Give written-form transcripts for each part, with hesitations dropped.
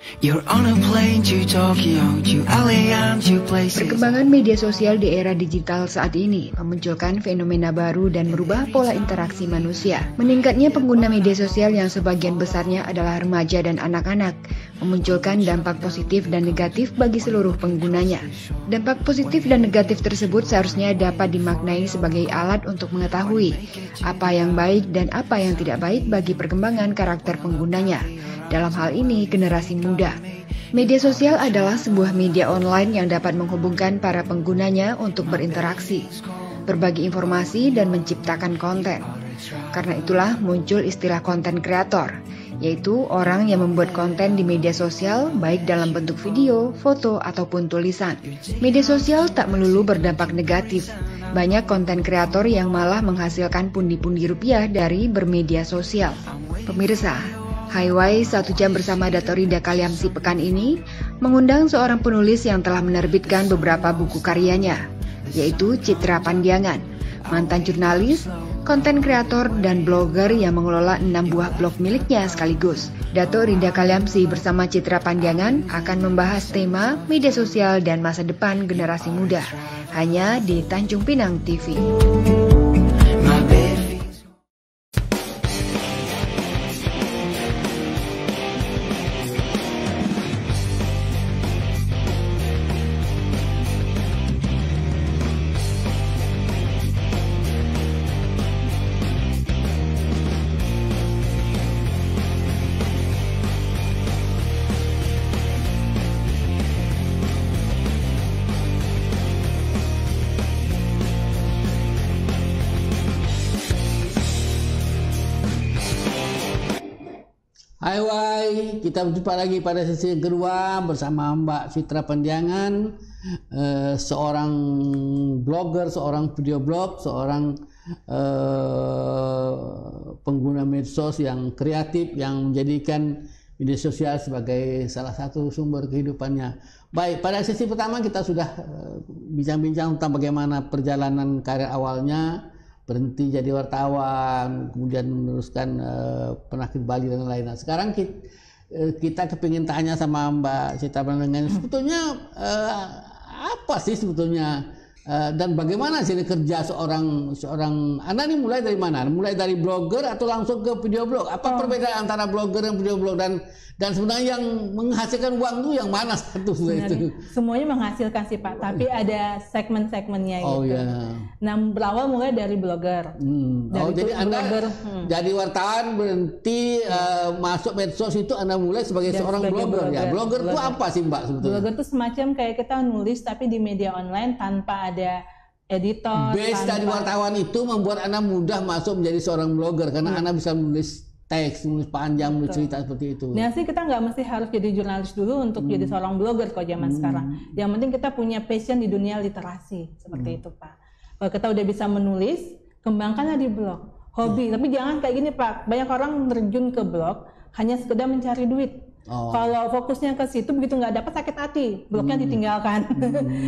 You're on a plane to Tokyo, to LA and to places. Perkembangan media sosial di era digital saat ini memunculkan fenomena baru dan merubah pola interaksi manusia. Meningkatnya pengguna media sosial yang sebagian besarnya adalah remaja dan anak-anak memunculkan dampak positif dan negatif bagi seluruh penggunanya. Dampak positif dan negatif tersebut seharusnya dapat dimaknai sebagai alat untuk mengetahui apa yang baik dan apa yang tidak baik bagi perkembangan karakter penggunanya. Dalam hal ini, generasi muda. Media sosial adalah sebuah media online yang dapat menghubungkan para penggunanya untuk berinteraksi, berbagi informasi, dan menciptakan konten. Karena itulah muncul istilah konten kreator, yaitu orang yang membuat konten di media sosial baik dalam bentuk video, foto, ataupun tulisan. Media sosial tak melulu berdampak negatif. Banyak konten kreator yang malah menghasilkan pundi-pundi rupiah dari bermedia sosial. Pemirsa, Highway 1 jam bersama Dato' Rida Kaliamsi pekan ini mengundang seorang penulis yang telah menerbitkan beberapa buku karyanya, yaitu Citra Pandiangan, mantan jurnalis, konten kreator, dan blogger yang mengelola 6 buah blog miliknya sekaligus. Dato' Rida Kaliamsi bersama Citra Pandiangan akan membahas tema media sosial dan masa depan generasi muda, hanya di Tanjung Pinang TV. Hai, kita berjumpa lagi pada sesi yang kedua bersama Mbak Citra Pandiangan, seorang blogger, seorang video blog, seorang pengguna medsos yang kreatif yang menjadikan media sosial sebagai salah satu sumber kehidupannya. Baik, pada sesi pertama kita sudah bincang-bincang tentang bagaimana perjalanan karir awalnya, berhenti jadi wartawan, kemudian meneruskan Penakir Bali dan lain-lain. Nah, sekarang kita kepingin tanya sama Mbak Citra Pandiangan, sebetulnya apa sih sebetulnya dan bagaimana sih kerja seorang Anda ini mulai dari mana? Mulai dari blogger atau langsung ke video blog? Apa perbedaan antara blogger dan video blog, dan sebenarnya yang menghasilkan uang itu yang mana satu itu? Semuanya menghasilkan sih Pak, tapi ada segmen-segmennya gitu. Yeah. Nah, berawal mulai dari blogger. Jadi Anda jadi wartawan, berhenti masuk medsos itu Anda mulai sebagai seorang blogger ya. Blogger itu apa sih Mbak sebetulnya? Blogger itu semacam kayak kita nulis tapi di media online tanpa ada editor. Base dari wartawan itu membuat Anda mudah masuk menjadi seorang blogger karena Anda bisa menulis teks, menulis panjang, menulis cerita seperti itu. Nah sih kita nggak mesti harus jadi jurnalis dulu untuk jadi seorang blogger kalau zaman sekarang. Yang penting kita punya passion di dunia literasi seperti itu Pak. Kalau kita udah bisa menulis, kembangkanlah di blog. Hobi, tapi jangan kayak gini Pak. Banyak orang terjun ke blog hanya sekedar mencari duit. Kalau fokusnya ke situ, begitu nggak dapat sakit hati, blognya ditinggalkan.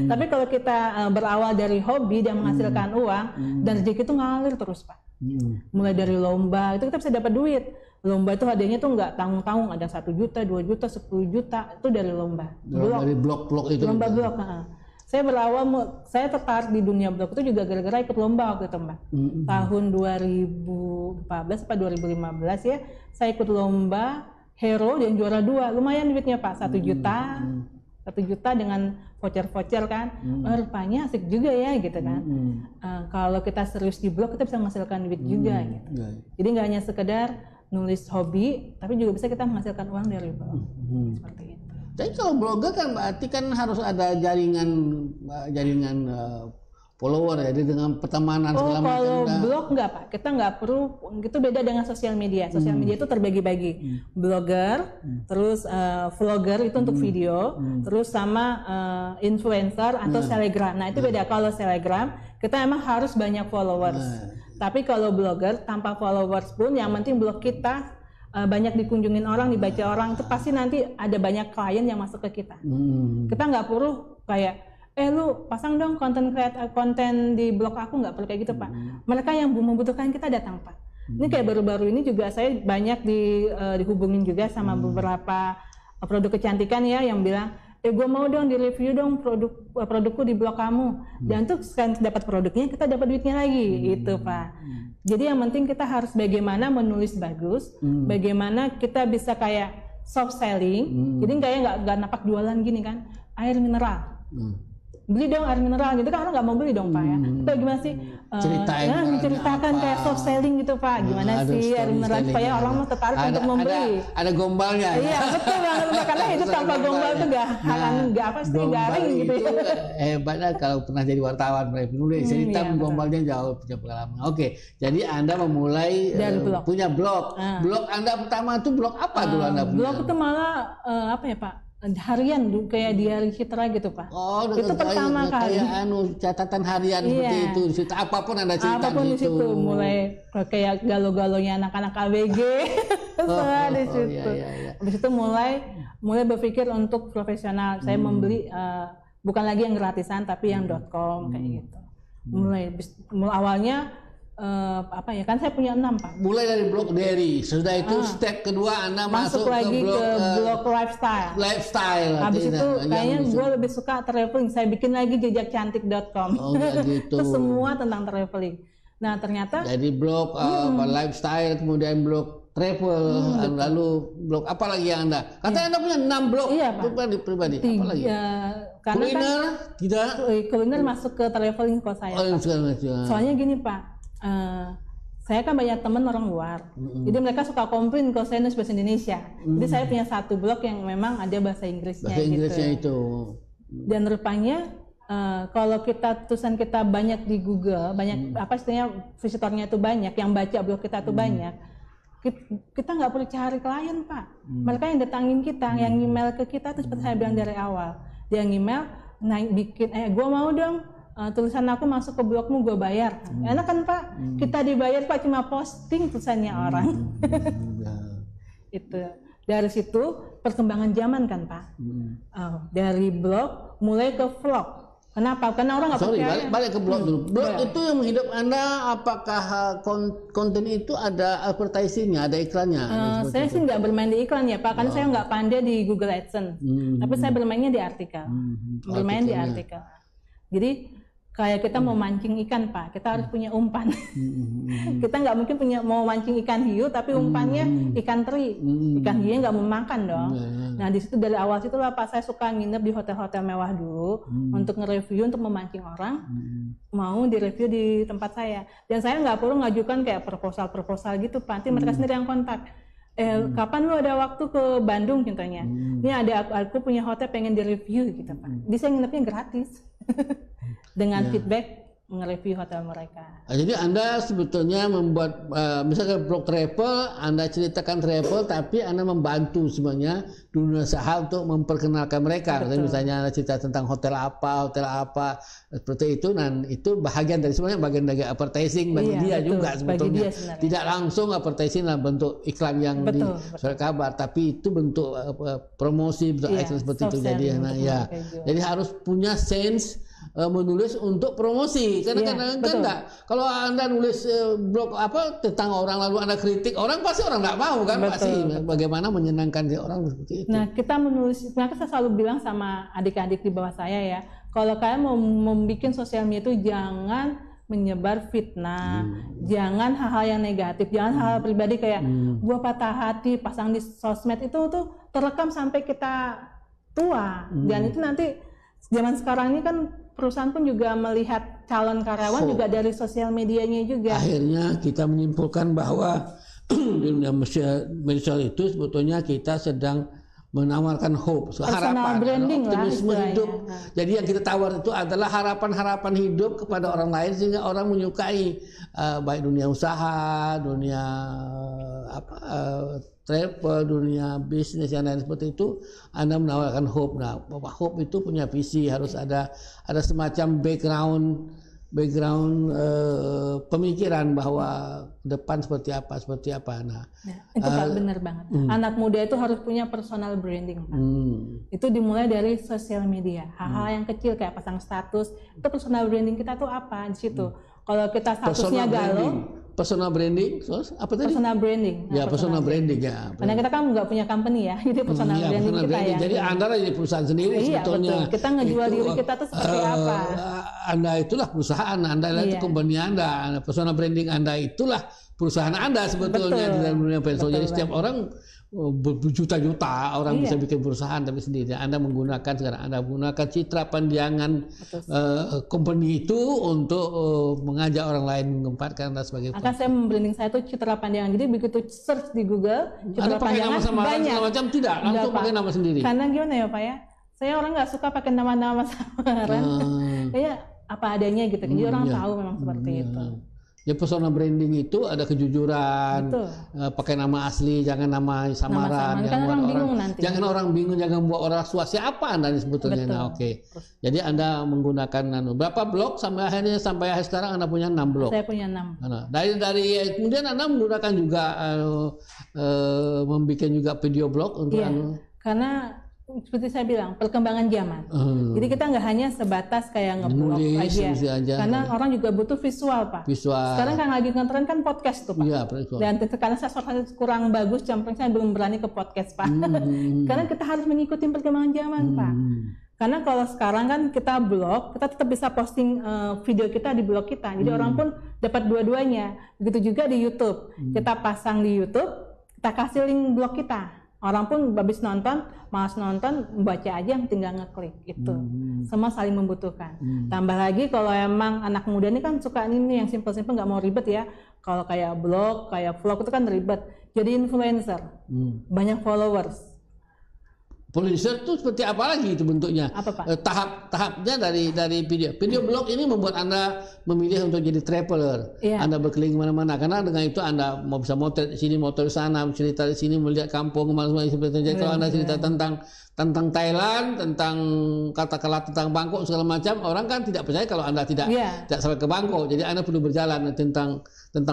Tapi kalau kita berawal dari hobi dan menghasilkan uang, dan rezeki itu ngalir terus Pak. Mulai dari lomba itu kita bisa dapat duit. Lomba itu hadiahnya tuh nggak tanggung-tanggung, ada 1 juta, 2 juta, 10 juta itu dari lomba. Dari blog itu. Lomba blog. Saya berawal, saya tertarik di dunia blog itu juga gara-gara ikut lomba waktu itu Mbak. Tahun 2014 atau 2015 ya, saya ikut lomba hero dan juara 2, lumayan duitnya Pak, 1 juta. 1 juta dengan voucher-voucher kan, rupanya asik juga ya gitu kan. Kalau kita serius di blog kita bisa menghasilkan duit juga gitu. Jadi nggak hanya sekedar nulis hobi, tapi juga bisa kita menghasilkan uang dari blog. Seperti itu. Jadi kalau blogger kan berarti kan harus ada jaringan follower ya, dengan pertemanan segala macam. Kalau blog enggak Pak, kita nggak perlu, itu beda dengan sosial media. Sosial media itu terbagi-bagi, blogger, terus vlogger itu untuk video, terus sama influencer atau selebgram. Nah itu beda. Kalau selebgram kita emang harus banyak followers. Tapi kalau blogger tanpa followers pun, yang penting blog kita banyak dikunjungin orang, dibaca orang, itu pasti nanti ada banyak klien yang masuk ke kita. Kita nggak perlu kayak lu pasang dong konten di blog aku, nggak perlu kayak gitu Pak. Mereka yang membutuhkan kita datang Pak. Ini kayak baru-baru ini juga saya banyak dihubungin juga sama beberapa produk kecantikan ya yang bilang, gue mau dong direview dong produkku di blog kamu. Dan tuh sekarang dapat produknya, kita dapat duitnya lagi, itu Pak. Jadi yang penting kita harus bagaimana menulis bagus, bagaimana kita bisa kayak soft selling. Jadi kayak nggak napak jualan gini kan, air mineral. Beli dong air mineral gitu kan, orang nggak mau beli dong Pak ya. Kita gimana sih menceritakan kayak soft selling gitu Pak, gimana sih air mineral supaya orang mau tertarik untuk membeli. Ada gombalnya. Iya betul banget Pak, karena itu tanpa gombal tuh nggak apa sih garing gitu ya. Hebatnya kalau pernah jadi wartawan menulis cerita gombalnya jauh punya pengalaman. Oke, jadi Anda memulai punya blog. Blog Anda pertama itu blog apa dulu Anda punya? Blog itu malah apa ya Pak? Harian kayak diary Citra gitu Pak. Oh, itu pertama kali. Kayak catatan harian seperti itu. Di situ apapun Anda cerita apapun di situ. Mulai kayak galo-galonya anak-anak ABG. Semua di situ. Habis itu mulai berpikir untuk profesional. Saya membeli bukan lagi yang gratisan tapi yang .com kayak gitu. Mulai awalnya apa ya, kan saya punya 6 Pak. Mulai dari blog diary, sudah itu step kedua Anda masuk lagi ke blog lifestyle. Habis itu kayaknya gue lebih suka traveling, saya bikin lagi jejakcantik.com. Gitu. Itu semua tentang traveling. Nah ternyata jadi blog lifestyle, kemudian blog travel, lalu blog apa lagi yang Anda? Katanya Anda punya 6 blog pribadi. Apa lagi? Kuliner, tidak? Kuliner masuk ke traveling kok saya. Soalnya gini Pak. Saya kan banyak teman orang luar, jadi mereka suka komplain kalau saya nulis bahasa Indonesia. Jadi saya punya satu blog yang memang ada bahasa Inggrisnya. Bahasa Inggrisnya itu. Dan rupanya kalau tulisan kita banyak di Google, banyak apa istilahnya visitornya itu banyak, yang baca blog kita itu banyak. Kita nggak perlu cari klien Pak. Mereka yang datangin kita, yang email ke kita itu seperti saya bilang dari awal. Dia email, bikin, gue mau dong. Tulisan aku masuk ke blogmu, gue bayar. Enak kan Pak? Kita dibayar Pak, cuma posting tulisannya orang. Itu dari situ perkembangan zaman kan Pak. Dari blog mulai ke vlog. Kenapa? Karena orang nggak percaya. Balik ke blog dulu. Blog itu yang hidup Anda, apakah konten itu ada advertisingnya, ada iklannya? Saya sih nggak bermain di iklan ya Pak, karena saya nggak pandai di Google AdSense. Tapi saya bermainnya di artikel. Bermain di artikel. Jadi kayak kita mau mancing ikan Pak, kita harus punya umpan. Kita nggak mungkin mau mancing ikan hiu tapi umpannya ikan teri. Ikan hiu nggak mau makan dong. Nah di situ dari awal situlah Pak, saya suka nginep di hotel-hotel mewah dulu untuk nge-review, untuk memancing orang mau direview di tempat saya. Dan saya nggak perlu ngajukan kayak proposal gitu Pak, nanti mereka sendiri yang kontak. Kapan lu ada waktu ke Bandung contohnya? Ini ada aku punya hotel pengen direview gitu Pak. Bisa nginepnya gratis. Dengan feedback nge-review hotel mereka. Jadi Anda sebetulnya membuat misalkan blog travel, Anda ceritakan travel tapi Anda membantu sebenarnya dunia usaha untuk memperkenalkan mereka. Misalnya Anda cerita tentang hotel apa seperti itu, dan itu bagian dari sebenarnya bagian dari advertising bagi dia juga sebetulnya. Tidak langsung advertising dalam bentuk iklan yang di surat kabar, tapi itu bentuk promosi, bentuk action seperti itu. Jadi jadi harus punya sense menulis untuk promosi, karena kan enggak. Kalau Anda nulis blog tentang orang lalu Anda kritik orang, pasti orang nggak mau kan. Pasti bagaimana menyenangkan orang seperti itu. Nah kita menulis, maka saya selalu bilang sama adik-adik di bawah saya ya, kalau kalian mau membuat sosial media itu jangan menyebar fitnah, jangan hal-hal yang negatif, jangan hal pribadi kayak gua patah hati pasang di sosmed, itu tuh terekam sampai kita tua. Dan itu nanti zaman sekarang ini kan perusahaan pun juga melihat calon karyawan juga dari sosial medianya juga. Akhirnya kita menyimpulkan bahwa di dunia media itu sebetulnya kita sedang menawarkan hope, harapan, optimisme hidup. Jadi yang kita tawar itu adalah harapan-harapan hidup kepada orang lain sehingga orang menyukai baik dunia usaha, dunia travel, dunia bisnis yang lain seperti itu. Anda menawarkan hope. Nah, hope itu punya visi, harus ada semacam background pemikiran bahwa depan seperti apa. Nah, itu Pak benar banget. Anak muda itu harus punya personal branding Pak. Itu dimulai dari sosial media. Hal-hal yang kecil kayak pasang status, itu personal branding kita tuh apa di situ. Kalau kita statusnya galau, personal branding, apa tadi? Personal branding. Ya, personal branding ya. Karena kita kan nggak punya company ya, jadi personal branding personal kita branding. ya. Jadi Anda jadi perusahaan sendiri sebetulnya. Betul. Kita ngejual diri kita tuh seperti apa? Anda itulah perusahaan, Anda itu company Anda, personal branding Anda itulah perusahaan Anda sebetulnya di dalam dunia pensiun. Jadi setiap orang berjuta-juta orang bisa bikin perusahaan tapi sendiri. Anda menggunakan sekarang Anda menggunakan citra pandangan company itu untuk mengajak orang lain mengempatkan Anda sebagai. Akan saya membranding saya itu citra pandangan. Jadi begitu search di Google citra pandangan banyak. Macam tidak langsung pakai nama sendiri. Karena gimana ya Pak ya? Saya orang nggak suka pakai nama-nama samaran. Kayak apa adanya gitu. Jadi orang tahu memang seperti itu. Ya, personal branding itu ada kejujuran, pakai nama asli, jangan nama samaran, jangan orang bingung, jangan buat orang suah siapa Anda sebetulnya. Nah, jadi Anda menggunakan berapa blog sampai akhir sekarang Anda punya 6 blog. Saya punya 6. Nah, dari kemudian Anda menggunakan juga membuat juga video blog untuk karena seperti saya bilang, perkembangan zaman. Jadi kita nggak hanya sebatas kayak nge-blog aja. Karena orang juga butuh visual, Pak. Sekarang kan lagi ngetren kan podcast tuh, Pak. Iya, dan karena saya suara kurang bagus, saya belum berani ke podcast, Pak. Karena kita harus mengikuti perkembangan zaman, Pak. Karena kalau sekarang kan kita blog, kita tetap bisa posting video kita di blog kita. Jadi orang pun dapat dua-duanya. Begitu juga di YouTube. Kita pasang di YouTube, kita kasih link blog kita. Orang pun habis nonton, malas nonton, baca aja tinggal ngeklik itu. Semua saling membutuhkan. Tambah lagi kalau emang anak muda ini kan suka ini yang simpel-simpel nggak mau ribet ya. Kalau kayak blog, kayak vlog itu kan ribet. Jadi influencer, banyak followers. Influencer itu seperti apa lagi itu bentuknya? Apa, Pak? Tahap-tahapnya dari video blog ini membuat Anda memilih untuk jadi traveler. Anda berkeliling mana-mana karena dengan itu Anda mau bisa motret di sini, motor di sana, cerita di sini, melihat kampung kemana-mana seperti itu. Kalau Anda cerita tentang Thailand, tentang katakanlah tentang Bangkok segala macam, orang kan tidak percaya kalau Anda tidak sampai ke Bangkok. Jadi Anda perlu berjalan tentang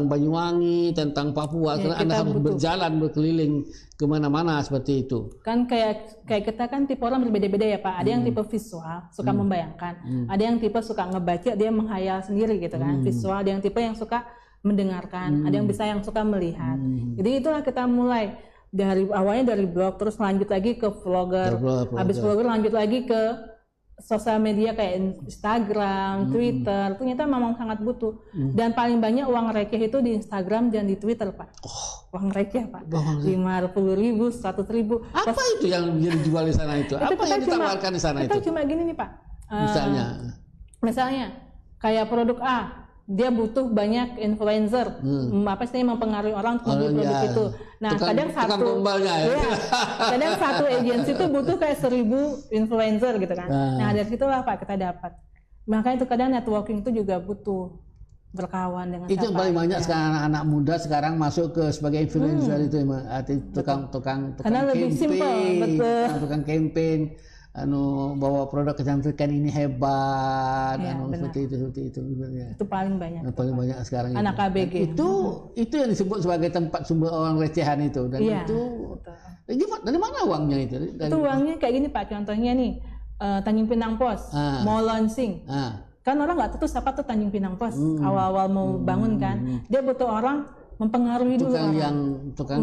Banyuwangi, tentang Papua, karena Anda harus berjalan berkeliling kemana-mana seperti itu. Kan kayak kita kan tipe orang berbeda-beda ya Pak. Ada yang tipe visual, suka membayangkan. Ada yang tipe suka ngebaca, dia menghayal sendiri gitu kan. Visual, ada yang tipe yang suka mendengarkan, ada yang bisa yang suka melihat. Jadi itulah kita mulai dari awalnya dari blog, terus lanjut lagi ke vlogger, habis vlogger lanjut lagi ke sosial media kayak Instagram, Twitter. Ternyata memang sangat butuh. Dan paling banyak uang receh itu di Instagram dan di Twitter, Pak. Uang receh, Pak. 50.000, 100.000. Apa itu yang dijual di sana itu? Apa yang ditawarkan di sana itu? Kita cuma gini nih, Pak. Misalnya kayak produk A, dia butuh banyak influencer, apa sih mempengaruhi orang untuk membeli produk itu. Nah, kadang satu agensi itu butuh kayak 1.000 influencer gitu kan. Nah, dari situlah Pak kita dapat. Makanya itu kadang networking itu juga butuh berkawan dengan itu yang paling banyak sekarang anak muda sekarang masuk ke sebagai influencer itu tukang karena lebih simpel, betul. Tukang campaign. Bawa produk kecantikan ini hebat, seperti itu. Itu paling banyak. Paling banyak sekarang. Anak ABG. Itu yang disebut sebagai tempat sumber orang recehan itu. Dan itu, dari mana uangnya itu? Itu uangnya kayak gini Pak. Contohnya nih, Tanjung Pinang Pos mau launching. Kan orang nggak tahu siapa tuh Tanjung Pinang Pos. Awal-awal mau bangun kan, dia butuh orang mempengaruhi dulu tukang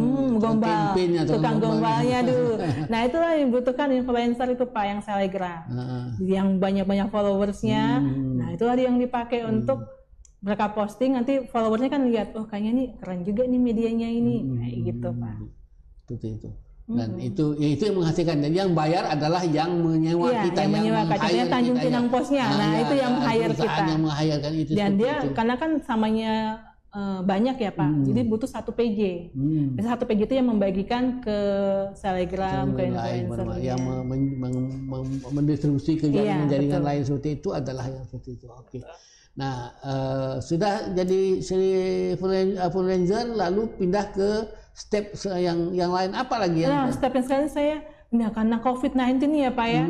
gombalnya dulu. Nah itulah yang dibutuhkan influencer itu Pak, yang selebgram, yang banyak followersnya. Nah itulah yang dipakai untuk mereka posting, nanti followersnya kan lihat, oh kayaknya nih keren juga nih medianya ini, kayak gitu Pak. Seperti itu. Dan itu yang menghasilkan, dan yang bayar adalah yang menyewa kita, yang meng-hire Tanjung Pinang Posnya. Nah itu yang hire kita. Yang meng-hirekan itu. Dan dia karena kan samanya banyak ya Pak, jadi butuh satu PJ. Biasanya satu PJ itu yang membagikan ke selebgram, ke influencer, yang mendistribusi ke jaringan lain seperti itu adalah yang seperti itu. Oke. Nah, sudah jadi influencer, lalu pindah ke step yang lain apa lagi? Step yang sekarang saya karena COVID-19 ya Pak ya,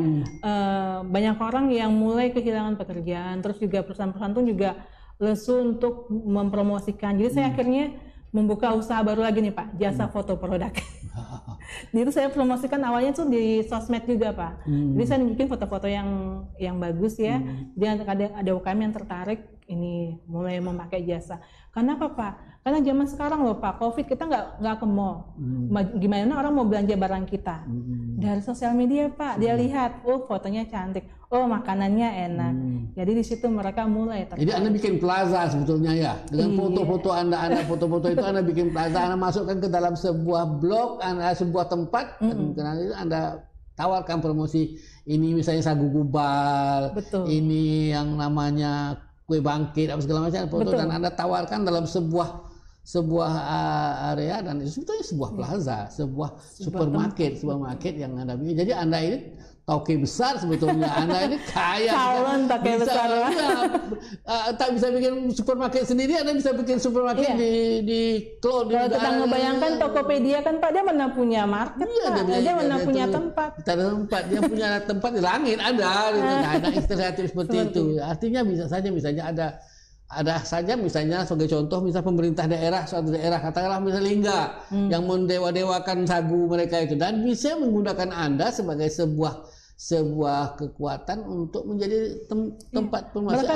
banyak orang yang mulai kehilangan pekerjaan, terus juga perusahaan-perusahaan itu juga lesu untuk mempromosikan. Jadi saya akhirnya membuka usaha baru lagi nih Pak, jasa foto produk. Jadi itu saya promosikan awalnya tuh di sosmed juga Pak. Jadi saya bikin foto-foto yang bagus ya. Jadi ada UKM yang tertarik, ini mulai memakai jasa. Karena apa Pak? Karena zaman sekarang loh Pak, COVID kita nggak ke mall. Gimana orang mau belanja barang kita? Dari sosial media Pak, dia lihat, oh fotonya cantik, oh makanannya enak. Jadi di situ mereka mulai tertarik. Jadi Anda bikin plaza sebetulnya ya, dengan foto-foto Anda foto-foto itu Anda bikin plaza, Anda masukkan ke dalam sebuah blog, sebuah tempat, dan itu Anda tawarkan promosi. Ini misalnya sagu gubal, ini yang namanya kue bangkit, apa segala macam foto, dan Anda tawarkan dalam sebuah area, dan itu sebetulnya sebuah plaza, sebuah supermarket, yang Anda bikin. Jadi Anda ini toke besar sebetulnya, Anda ini kaya. Calon toke besar. Tak bisa bikin supermarket sendiri, Anda bisa bikin supermarket di cloud. Kalau kita ngebayangkan Tokopedia kan Pak, dia mana punya market, dia mana punya tempat. Dia punya tempat di langit ada. Nah, kreatif seperti itu. Artinya bisa saja misalnya ada saja misalnya sebagai contoh, misal pemerintah daerah, suatu daerah katakanlah misalnya Lingga yang mendewa-dewakan sagu mereka itu, dan bisa menggunakan Anda sebagai sebuah kekuatan untuk menjadi tempat promosi.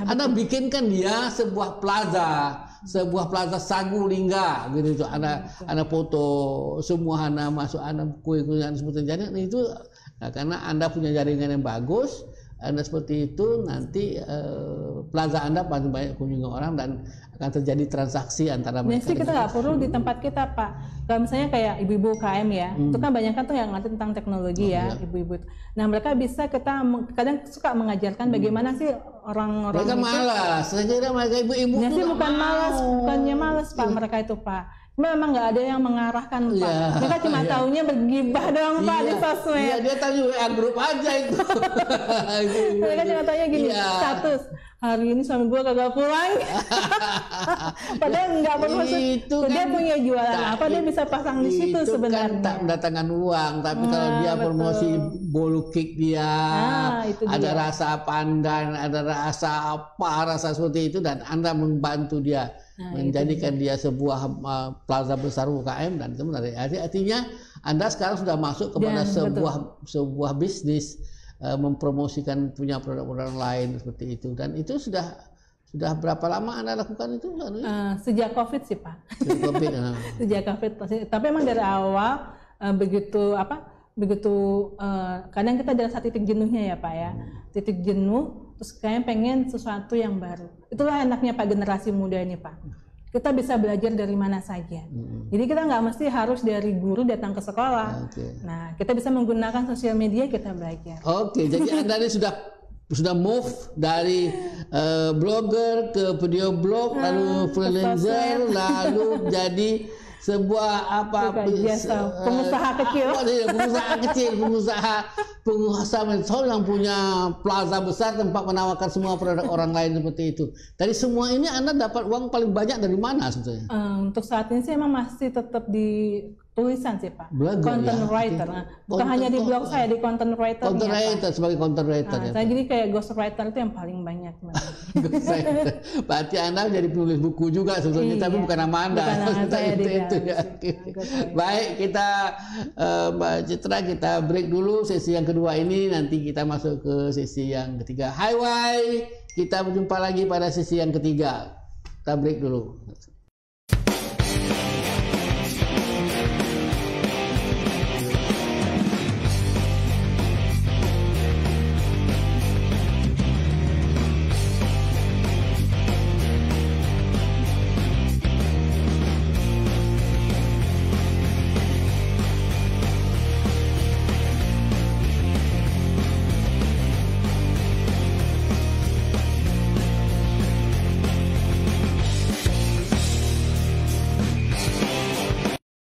Anda bikinkan dia sebuah plaza sagu Lingga gitu. Anda foto semua, Anda masuk, Anda kue-kue seperti itu. Nah, karena Anda punya jaringan yang bagus, Anda seperti itu, nanti plaza Anda paling banyak kunjungi orang dan akan terjadi transaksi antara mereka. Jadi kita nggak perlu di tempat kita Pak. Kalau misalnya kayak ibu-ibu KM ya, itu kan banyak kan tuh yang ngerti tentang teknologi ibu-ibu. Nah mereka bisa, kita kadang suka mengajarkan bagaimana sih orang-orang mereka malas. Saya kira mereka ibu-ibu itu sih bukan malas, bukannya malas Pak, mereka itu Pak. Memang nggak ada yang mengarahkan Pak. Mereka cuma taunya bergibah doang Pak di sosmed. Iya, dia tahu WA grup aja itu. Mereka cuma taunya gini, status hari ini suami gue kagak pulang. Padahal nggak perlu itu kan, dia punya jualan apa, dia bisa pasang di situ sebenarnya. Kan tak mendatangkan uang, tapi kalau dia promosi bolu cake dia, ada rasa pandan, ada rasa seperti itu, dan Anda membantu dia. Menjadikan dia sebuah plaza besar UKM, dan itu menarik. Artinya Anda sekarang sudah masuk kepada sebuah bisnis, mempromosikan punya produk-produk lain seperti itu, dan itu sudah berapa lama Anda lakukan itu? Sejak COVID sih Pak. Sejak COVID. Sejak COVID. Tapi emang dari awal begitu kadang kita ada satu titik jenuhnya ya Pak ya, titik jenuh. Terus kayaknya pengen sesuatu yang baru. Itulah enaknya Pak generasi muda ini Pak. Kita bisa belajar dari mana saja. Jadi kita nggak mesti harus dari guru datang ke sekolah. Nah, kita bisa menggunakan sosial media, kita belajar. Jadi Anda ini sudah move dari blogger ke video blog, lalu freelancer, lalu jadi sebuah pengusaha kecil, pengusaha yang punya plaza besar tempat menawarkan semua produk orang lain seperti itu. Dari semua ini Anda dapat uang paling banyak dari mana sebetulnya? Untuk saat ini sih emang masih tetap di tulisan sih Pak, content writer. Bukan hanya di blog saya, di content writer. Sebagai content writer. Saya jadi kayak ghost writer itu yang paling banyak. Berarti Anda jadi penulis buku juga sebetulnya, tapi bukan nama Anda. Baik, kita Mbak Citra, kita break dulu sesi yang kedua ini, nanti kita masuk ke sesi yang ketiga. Hai, kita berjumpa lagi pada sesi yang ketiga. Kita break dulu.